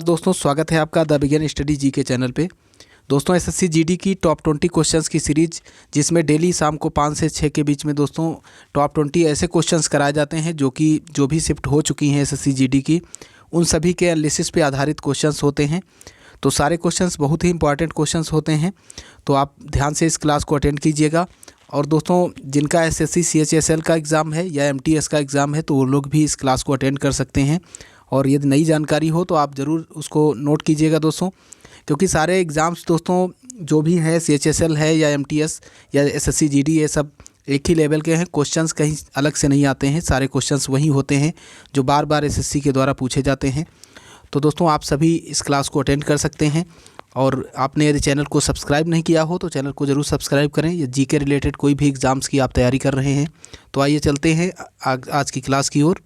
दोस्तों, स्वागत है आपका द बिगिन स्टडी जी के चैनल पे। दोस्तों, एसएससी जीडी की टॉप 20 क्वेश्चंस की सीरीज, जिसमें डेली शाम को 5 से 6 के बीच में दोस्तों टॉप 20 ऐसे क्वेश्चंस कराए जाते हैं जो भी शिफ्ट हो चुकी हैं एसएससी जीडी की, उन सभी के एनालिसिस पे आधारित क्वेश्चंस होते हैं। तो सारे क्वेश्चंस बहुत ही इंपॉर्टेंट क्वेश्चंस होते हैं, तो आप ध्यान से इस क्लास को अटेंड कीजिएगा। और दोस्तों, जिनका एसएससी सीएचएसएल का एग्ज़ाम है या एमटीएस का एग्ज़ाम है, तो वो लोग भी इस क्लास को अटेंड कर सकते हैं। और यदि नई जानकारी हो तो आप ज़रूर उसको नोट कीजिएगा दोस्तों, क्योंकि सारे एग्ज़ाम्स दोस्तों जो भी हैं, सीएचएसएल है या एमटीएस या एसएससी जीडी, ये सब एक ही लेवल के हैं। क्वेश्चंस कहीं अलग से नहीं आते हैं, सारे क्वेश्चंस वही होते हैं जो बार बार एसएससी के द्वारा पूछे जाते हैं। तो दोस्तों, आप सभी इस क्लास को अटेंड कर सकते हैं। और आपने यदि चैनल को सब्सक्राइब नहीं किया हो तो चैनल को ज़रूर सब्सक्राइब करें। या जी के रिलेटेड कोई भी एग्ज़ाम्स की आप तैयारी कर रहे हैं तो आइए चलते हैं आज की क्लास की ओर।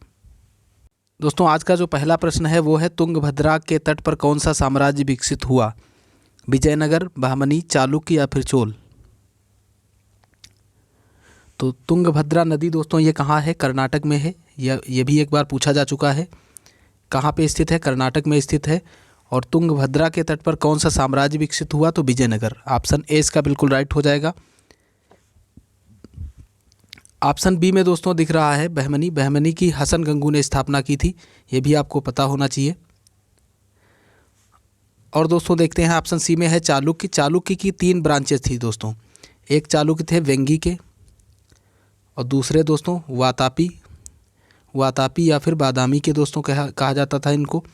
दोस्तों, आज का जो पहला प्रश्न है वो है, तुंगभद्रा के तट पर कौन सा साम्राज्य विकसित हुआ? विजयनगर, बहमनी, चालुक्य या फिर चोल? तो तुंगभद्रा नदी दोस्तों ये कहाँ है? कर्नाटक में है। ये भी एक बार पूछा जा चुका है। कहाँ पे स्थित है? कर्नाटक में स्थित है। और तुंगभद्रा के तट पर कौन सा साम्राज्य विकसित हुआ? तो विजयनगर। ऑप्शन ए इसका बिल्कुल राइट हो जाएगा। ऑप्शन बी में दोस्तों दिख रहा है बहमनी। बहमनी की हसन गंगू ने स्थापना की थी, ये भी आपको पता होना चाहिए। और दोस्तों देखते हैं ऑप्शन सी में है चालुक्य। चालुक्य की 3 ब्रांचेस थी दोस्तों। एक चालुक्य थे वेंगी के, और दूसरे दोस्तों वातापी या फिर बादामी के दोस्तों कहा जाता था इनको।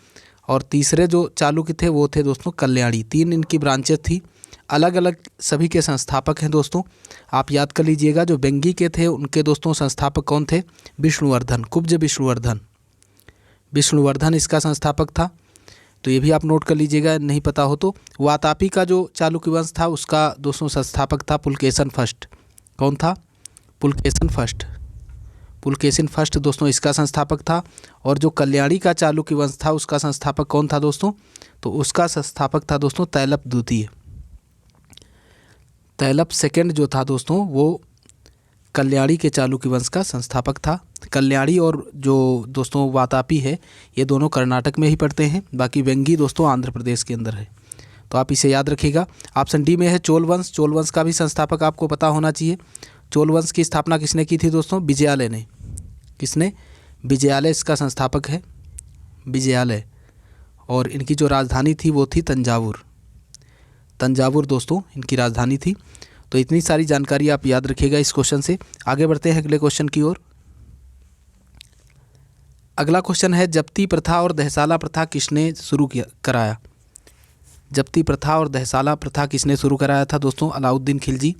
और तीसरे जो चालुक्य थे वो थे दोस्तों कल्याणी। 3 इनकी ब्रांचेस थी, अलग अलग सभी के संस्थापक हैं दोस्तों। आप याद कर लीजिएगा, जो वेंगी के थे उनके दोस्तों संस्थापक कौन थे? विष्णुवर्धन, कुब्ज विष्णुवर्धन इसका संस्थापक था। तो ये भी आप नोट कर लीजिएगा, नहीं पता हो तो। वातापी का जो चालुक्य वंश था उसका दोस्तों संस्थापक था पुलकेशन फर्स्ट। कौन था? पुलकेशिन फर्स्ट दोस्तों इसका संस्थापक था। और जो कल्याणी का चालुक्य वंश था उसका संस्थापक कौन था दोस्तों? तो उसका संस्थापक था दोस्तों तैलप द्वितीय। तैलप सेकंड जो था दोस्तों वो कल्याणी के चालुक्य वंश का संस्थापक था। कल्याणी और जो दोस्तों वातापी है ये दोनों कर्नाटक में ही पड़ते हैं, बाकी वेंगी दोस्तों आंध्र प्रदेश के अंदर है। तो आप इसे याद रखिएगा। ऑप्शन डी में है चोल वंश। चोल वंश का भी संस्थापक आपको पता होना चाहिए। चोल वंश की स्थापना किसने की थी दोस्तों? विजयालय ने। किसने? विजयालय इसका संस्थापक है, विजयालय। और इनकी जो राजधानी थी वो थी तंजावुर दोस्तों इनकी राजधानी थी। तो इतनी सारी जानकारी आप याद रखिएगा इस क्वेश्चन से। आगे बढ़ते हैं अगले क्वेश्चन की ओर। अगला क्वेश्चन है, जप्ती प्रथा और दहसाला प्रथा किसने शुरू कराया? जप्ती प्रथा और दहसाला प्रथा किसने शुरू कराया था दोस्तों? अलाउद्दीन खिलजी,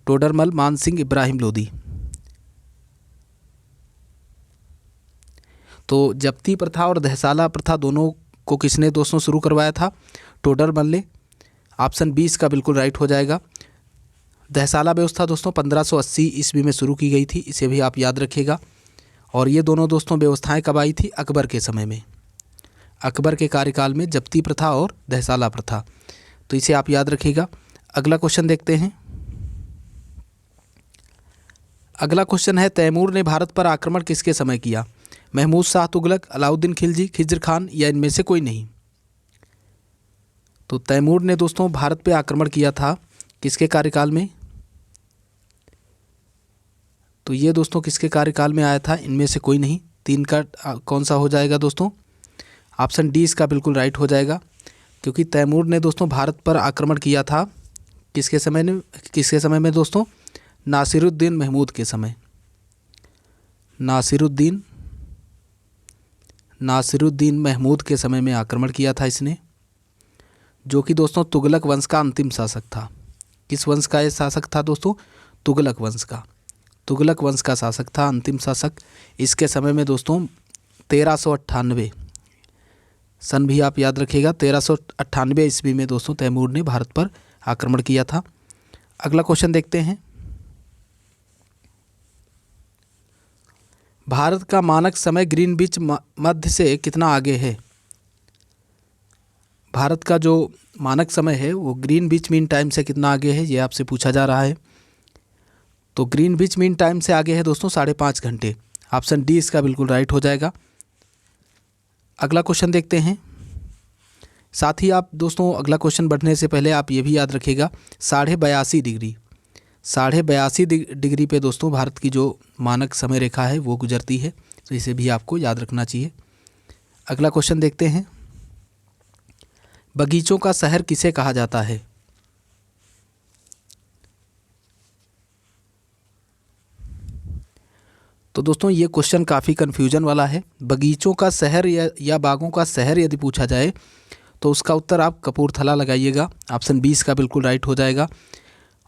टोडरमल, मानसिंह, इब्राहिम लोदी। तो जप्ती प्रथा और दहसाला प्रथा दोनों को किसने दोस्तों शुरू करवाया था? टोडरमल ने। ऑप्शन 20 का बिल्कुल राइट हो जाएगा। दहसाला व्यवस्था दोस्तों 1580 ईस्वी में शुरू की गई थी, इसे भी आप याद रखिएगा। और ये दोनों दोस्तों व्यवस्थाएं कब आई थी? अकबर के समय में, अकबर के कार्यकाल में जप्ती प्रथा और दहसाला प्रथा। तो इसे आप याद रखिएगा। अगला क्वेश्चन देखते हैं। अगला क्वेश्चन है, तैमूर ने भारत पर आक्रमण किसके समय किया? महमूद शाह तुगलक, अलाउद्दीन खिलजी, खिज्र खान या इनमें से कोई नहीं? तो तैमूर ने दोस्तों भारत पे आक्रमण किया था किसके कार्यकाल में? तो ये दोस्तों किसके कार्यकाल में आया था? इनमें से कोई नहीं। 3 का कौन सा हो जाएगा दोस्तों? ऑप्शन डी इसका बिल्कुल राइट हो जाएगा, क्योंकि तैमूर ने दोस्तों भारत पर आक्रमण किया था किसके समय में दोस्तों? नासिरुद्दीन महमूद के समय। नासिरुद्दीन महमूद के समय में आक्रमण किया था इसने, जो कि दोस्तों तुगलक वंश का अंतिम शासक था। किस वंश का ये शासक था दोस्तों? तुगलक वंश का शासक था, अंतिम शासक। इसके समय में दोस्तों 1398 सन भी आप याद रखिएगा। 1398 ईस्वी में दोस्तों तैमूर ने भारत पर आक्रमण किया था। अगला क्वेश्चन देखते हैं। भारत का मानक समय ग्रीनविच मध्य से कितना आगे है? भारत का जो मानक समय है वो ग्रीनविच मीन टाइम से कितना आगे है, ये आपसे पूछा जा रहा है। तो ग्रीनविच मीन टाइम से आगे है दोस्तों 5.5 घंटे। ऑप्शन डी इसका बिल्कुल राइट हो जाएगा। अगला क्वेश्चन देखते हैं। साथ ही आप दोस्तों अगला क्वेश्चन बढ़ने से पहले आप ये भी याद रखिएगा 82.5 डिग्री पे दोस्तों भारत की जो मानक समय रेखा है वो गुजरती है, तो इसे भी आपको याद रखना चाहिए। अगला क्वेश्चन देखते हैं, बगीचों का शहर किसे कहा जाता है? तो दोस्तों ये क्वेश्चन काफ़ी कन्फ्यूजन वाला है। बगीचों का शहर या बागों का शहर यदि पूछा जाए तो उसका उत्तर आप कपूरथला लगाइएगा, ऑप्शन 20 का बिल्कुल राइट हो जाएगा।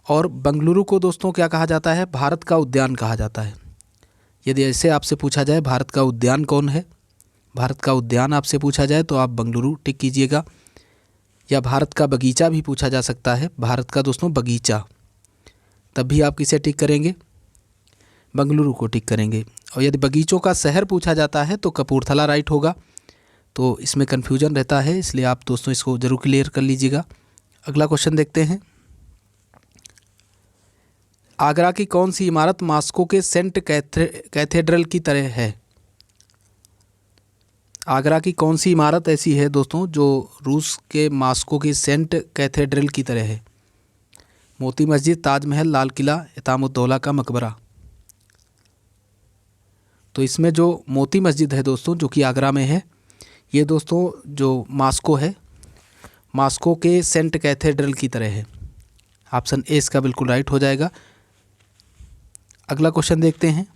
और बंगलुरु को दोस्तों क्या कहा जाता है? भारत का उद्यान कहा जाता है। यदि ऐसे आपसे पूछा जाए भारत का उद्यान कौन है, भारत का उद्यान आपसे पूछा जाए तो आप बंगलुरु टिक कीजिएगा। या भारत का बगीचा भी पूछा जा सकता है, भारत का दोस्तों बगीचा, तब भी आप किसे टिक करेंगे? बंगलुरु को टिक करेंगे। और यदि बगीचों का शहर पूछा जाता है तो कपूरथला राइट होगा। तो इसमें कन्फ्यूजन रहता है, इसलिए आप दोस्तों इसको ज़रूर क्लियर कर लीजिएगा। अगला क्वेश्चन देखते हैं, आगरा की कौन सी इमारत मॉस्को के सेंट कैथेड्रल की तरह है? आगरा की कौन सी इमारत ऐसी है दोस्तों जो रूस के मॉस्को की सेंट कैथेड्रल की तरह है? मोती मस्जिद, ताजमहल, लाल किला, इतामुद्दौला का मकबरा। तो इसमें जो मोती मस्जिद है दोस्तों जो कि आगरा में है, ये दोस्तों जो मॉस्को है, मॉस्को के सेंट कैथेड्रल की तरह है, ऑप्शन ए इसका बिल्कुल राइट हो जाएगा। अगला क्वेश्चन देखते हैं,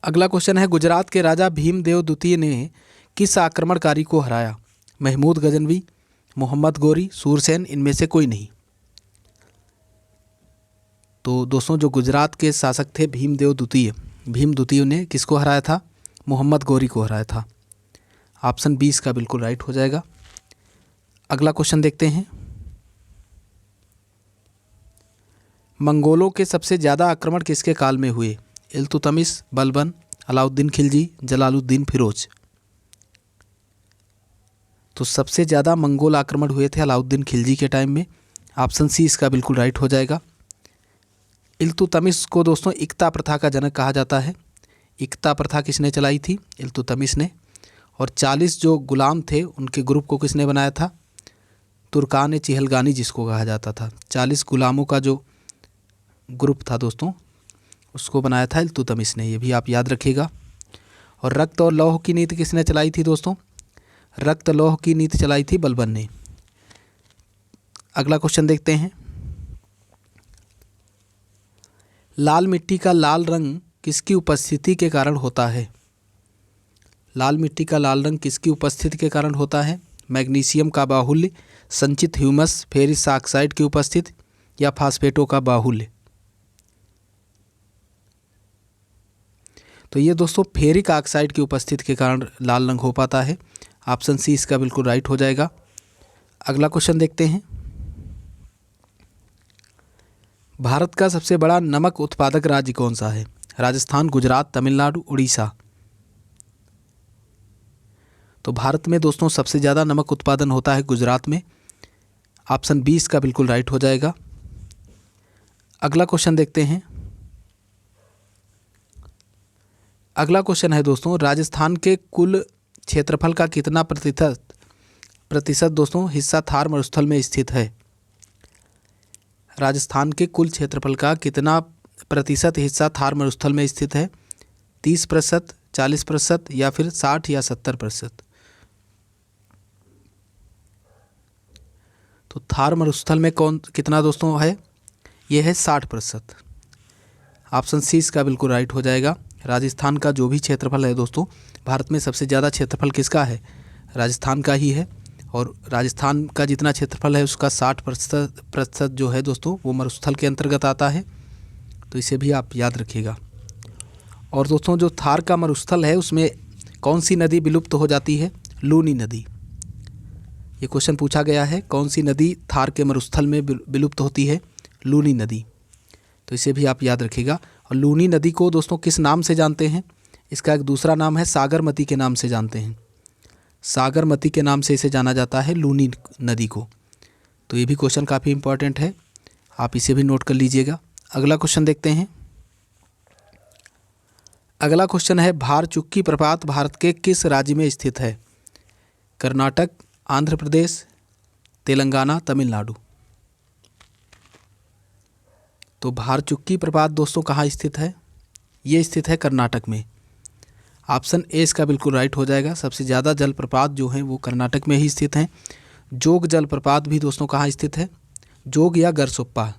अगला क्वेश्चन है, गुजरात के राजा भीमदेव द्वितीय ने किस आक्रमणकारी को हराया? महमूद गजनवी, मोहम्मद गोरी, सूरसेन, इनमें से कोई नहीं। तो दोस्तों जो गुजरात के शासक थे भीम द्वितीय ने किसको हराया था? मोहम्मद गोरी को हराया था, ऑप्शन 20 का बिल्कुल राइट हो जाएगा। अगला क्वेश्चन देखते हैं, मंगोलों के सबसे ज़्यादा आक्रमण किसके काल में हुए? इल्तुतमिश, बलबन, अलाउद्दीन खिलजी, जलालुद्दीन फिरोज। तो सबसे ज़्यादा मंगोल आक्रमण हुए थे अलाउद्दीन खिलजी के टाइम में, ऑप्शन सी इसका बिल्कुल राइट हो जाएगा। इल्तुतमिश को दोस्तों इक्ता प्रथा का जनक कहा जाता है। इक्ता प्रथा किसने चलाई थी? इल्तुतमिश ने। और 40 जो गुलाम थे उनके ग्रुप को किसने बनाया था? तुर्कान चिहलगानी जिसको कहा जाता था। 40 गुलामों का जो ग्रुप था दोस्तों उसको बनाया था इल्तुतमिश ने, ये भी आप याद रखिएगा। और रक्त और लौह की नीति किसने चलाई थी दोस्तों? रक्त लौह की नीति चलाई थी बलबन ने। अगला क्वेश्चन देखते हैं, लाल मिट्टी का लाल रंग किसकी उपस्थिति के कारण होता है? लाल मिट्टी का लाल रंग किसकी उपस्थिति के कारण होता है? मैग्नीशियम का बाहुल्य, संचित ह्यूमस, फेरिस ऑक्साइड की उपस्थिति, या फास्फेटों का बाहुल्य। तो ये दोस्तों फेरिक ऑक्साइड की उपस्थिति के कारण लाल रंग हो पाता है, ऑप्शन सी इसका बिल्कुल राइट हो जाएगा। अगला क्वेश्चन देखते हैं, भारत का सबसे बड़ा नमक उत्पादक राज्य कौन सा है? राजस्थान, गुजरात, तमिलनाडु, उड़ीसा। तो भारत में दोस्तों सबसे ज़्यादा नमक उत्पादन होता है गुजरात में, ऑप्शन 20 का बिल्कुल राइट हो जाएगा। अगला क्वेश्चन देखते हैं, अगला क्वेश्चन है दोस्तों, राजस्थान के कुल क्षेत्रफल का कितना प्रतिशत दोस्तों हिस्सा थार मरुस्थल में स्थित है? राजस्थान के कुल क्षेत्रफल का कितना प्रतिशत हिस्सा थार मरुस्थल में स्थित है? 30%, 40% या फिर 60 या 70%? तो थार मरुस्थल में कितना दोस्तों है? ये है 60%, ऑप्शन सी इसका बिल्कुल राइट हो जाएगा। राजस्थान का जो भी क्षेत्रफल है दोस्तों, भारत में सबसे ज़्यादा क्षेत्रफल किसका है? राजस्थान का ही है। और राजस्थान का जितना क्षेत्रफल है उसका 60% जो है दोस्तों वो मरुस्थल के अंतर्गत आता है, तो इसे भी आप याद रखिएगा। और दोस्तों जो थार का मरुस्थल है उसमें कौन सी नदी विलुप्त हो जाती है? लूनी नदी। ये क्वेश्चन पूछा गया है, कौन सी नदी थार के मरुस्थल में विलुप्त होती है? लूनी नदी। तो इसे भी आप याद रखिएगा। और लूनी नदी को दोस्तों किस नाम से जानते हैं? इसका एक दूसरा नाम है सागरमती के नाम से जानते हैं। सागरमती के नाम से इसे जाना जाता है लूनी नदी को। तो ये भी क्वेश्चन काफ़ी इंपॉर्टेंट है, आप इसे भी नोट कर लीजिएगा। अगला क्वेश्चन देखते हैं, अगला क्वेश्चन है, भार चुक्की प्रपात भारत के किस राज्य में स्थित है? कर्नाटक, आंध्र प्रदेश, तेलंगाना, तमिलनाडु। तो भार चुक्की प्रपात दोस्तों कहाँ स्थित है? ये स्थित है कर्नाटक में। ऑप्शन ए इसका बिल्कुल राइट हो जाएगा। सबसे ज़्यादा जलप्रपात जो हैं वो कर्नाटक में ही स्थित हैं। जोग जलप्रपात भी दोस्तों कहाँ स्थित है? जोग या गरसोप्पा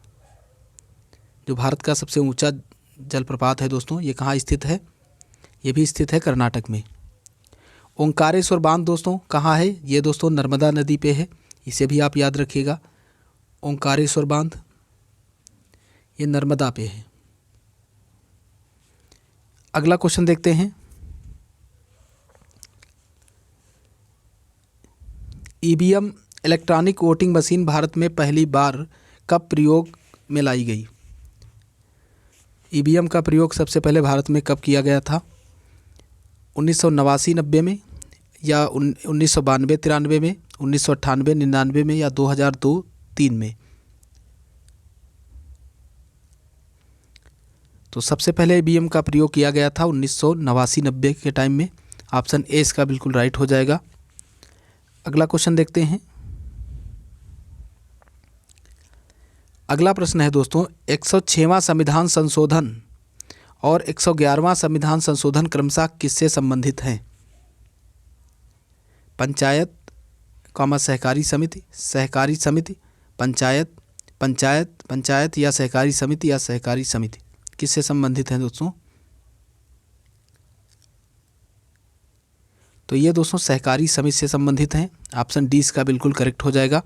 जो भारत का सबसे ऊंचा जलप्रपात है दोस्तों, ये कहाँ स्थित है? ये भी स्थित है कर्नाटक में। ओंकारेश्वर बांध दोस्तों कहाँ है? ये दोस्तों नर्मदा नदी पे है, इसे भी आप याद रखिएगा। ओंकारेश्वर बांध ये नर्मदा पे है। अगला क्वेश्चन देखते हैं, EVM electronic voting machine Bharat में पहली बार कब प्रयोग में लाई गई? ईवीएम का प्रयोग सबसे पहले भारत में कब किया गया था? 1989-90 में, या 1992-93 में, 1998-99 में, या 2002-03 में? तो सबसे पहले ईवीएम का प्रयोग किया गया था 1989-90 के टाइम में। ऑप्शन ए इसका बिल्कुल राइट हो जाएगा। अगला क्वेश्चन देखते हैं। अगला प्रश्न है दोस्तों, 106वां संविधान संशोधन और 111वां संविधान संशोधन क्रमशः किससे संबंधित हैं? पंचायत, सहकारी समिति, सहकारी समिति, पंचायत, पंचायत, पंचायत, या सहकारी समिति, या सहकारी समिति, किससे संबंधित हैं दोस्तों? तो ये दोस्तों सहकारी समिति से संबंधित हैं। ऑप्शन डी इसका बिल्कुल करेक्ट हो जाएगा।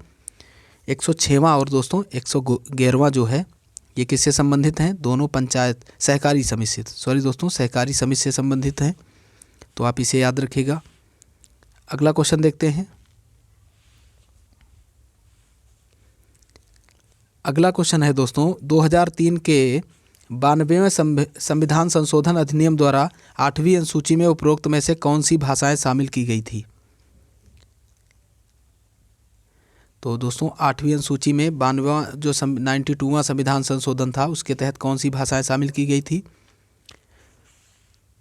106वां और दोस्तों 111वां जो है ये किससे संबंधित हैं? दोनों पंचायत सहकारी समिति से, सॉरी दोस्तों, सहकारी समिति से संबंधित हैं, तो आप इसे याद रखिएगा। अगला क्वेश्चन देखते हैं। अगला क्वेश्चन है दोस्तों, 2003 के 92वें संविधान संशोधन अधिनियम द्वारा 8वीं अनुसूची में उपरोक्त में से कौन सी भाषाएं शामिल की गई थी? तो दोस्तों 8वीं अनुसूची में 92वां जो 92वां संविधान संशोधन था उसके तहत कौन सी भाषाएं शामिल की गई थी?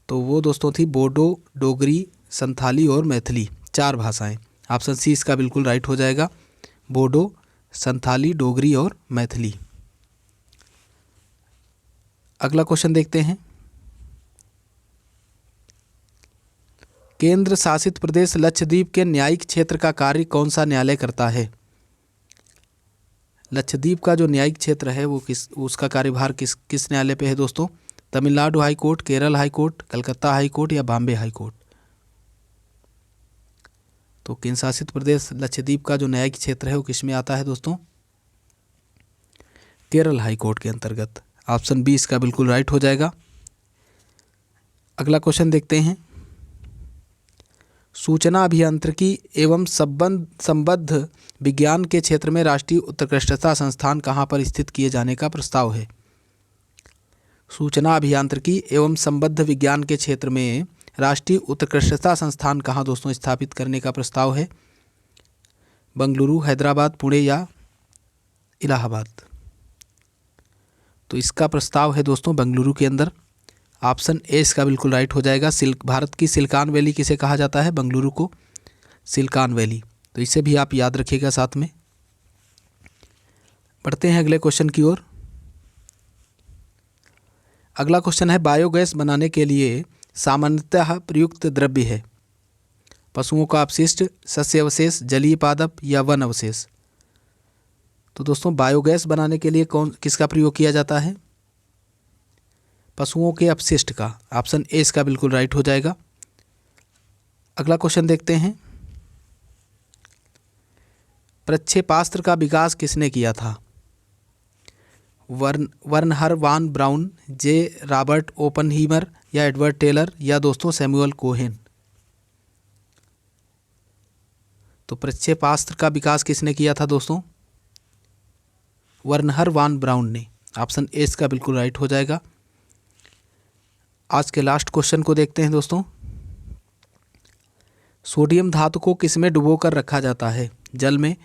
तो वो दोस्तों थी बोडो, डोगरी, संथाली और मैथिली, 4 भाषाएं। ऑप्शन सी इसका बिल्कुल राइट हो जाएगा। बोडो, संथाली, डोगरी और मैथिली। अगला क्वेश्चन देखते हैं। केंद्र शासित प्रदेश लक्षद्वीप के न्यायिक क्षेत्र का कार्य कौन सा न्यायालय करता है? लक्षद्वीप का जो न्यायिक क्षेत्र है वो उसका कार्यभार किस न्यायालय पे है दोस्तों? Tamil Nadu high court, Kerala high court, Calcutta high court, या बॉम्बे हाई कोर्ट? तो केंद्र शासित प्रदेश लक्षद्वीप का जो न्यायिक क्षेत्र है वो किस में आता है दोस्तों? केरल हाई कोर्ट के अंतर्गत। ऑप्शन बी इसका बिल्कुल राइट हो जाएगा। अगला क्वेश्चन देखते हैं। सूचना अभियांत्रिकी एवं संबद्ध विज्ञान के क्षेत्र में राष्ट्रीय उत्कृष्टता संस्थान कहाँ पर स्थित किए जाने का प्रस्ताव है? सूचना अभियांत्रिकी एवं संबद्ध विज्ञान के क्षेत्र में राष्ट्रीय उत्कृष्टता संस्थान कहाँ दोस्तों स्थापित करने का प्रस्ताव है? बेंगलुरु, हैदराबाद, पुणे, या इलाहाबाद? तो इसका प्रस्ताव है दोस्तों बेंगलुरु के अंदर। ऑप्शन ए इसका बिल्कुल राइट हो जाएगा। भारत की सिलिकॉन वैली किसे कहा जाता है? बेंगलुरु को सिलिकॉन वैली। तो इसे भी आप याद रखिएगा साथ में। बढ़ते हैं अगले क्वेश्चन की ओर। अगला क्वेश्चन है, बायोगैस बनाने के लिए सामान्यतः प्रयुक्त द्रव्य है? पशुओं का अपशिष्ट, सस्य अवशेष, जलीय पादप, या वन अवशेष? तो दोस्तों बायोगैस बनाने के लिए किसका प्रयोग किया जाता है? पशुओं के अपशिष्ट का। ऑप्शन ए इसका बिल्कुल राइट हो जाएगा। अगला क्वेश्चन देखते हैं। प्रक्षेपास्त्र का विकास किसने किया था? वर्नहर वान ब्राउन, जे रॉबर्ट ओपनहीमर, या एडवर्ड टेलर, या दोस्तों सैमुअल कोहेन? तो प्रक्षेपास्त्र का विकास किसने किया था दोस्तों? वर्नहर वान ब्राउन ने। ऑप्शन ए इसका बिल्कुल राइट हो जाएगा। आज के लास्ट क्वेश्चन को देखते हैं दोस्तों। सोडियम धातु को किस में डुबो कर रखा जाता है? जल में,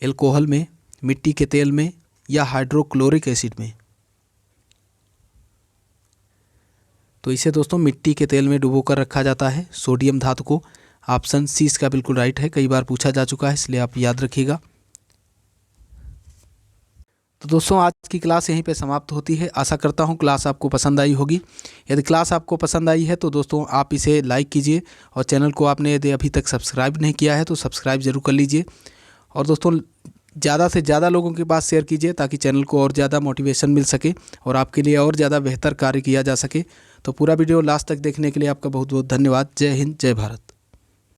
एल्कोहल में, मिट्टी के तेल में, या हाइड्रोक्लोरिक एसिड में? तो इसे दोस्तों मिट्टी के तेल में डुबो कर रखा जाता है, सोडियम धातु को। ऑप्शन सी इसका बिल्कुल राइट है, कई बार पूछा जा चुका है, इसलिए आप याद रखिएगा। तो दोस्तों आज की क्लास यहीं पे समाप्त होती है। आशा करता हूँ क्लास आपको पसंद आई होगी। यदि क्लास आपको पसंद आई है तो दोस्तों आप इसे लाइक कीजिए, और चैनल को आपने यदि अभी तक सब्सक्राइब नहीं किया है तो सब्सक्राइब जरूर कर लीजिए। और दोस्तों ज़्यादा से ज़्यादा लोगों के पास शेयर कीजिए, ताकि चैनल को और ज़्यादा मोटिवेशन मिल सके और आपके लिए और ज़्यादा बेहतर कार्य किया जा सके। तो पूरा वीडियो लास्ट तक देखने के लिए आपका बहुत बहुत धन्यवाद। जय हिंद, जय भारत।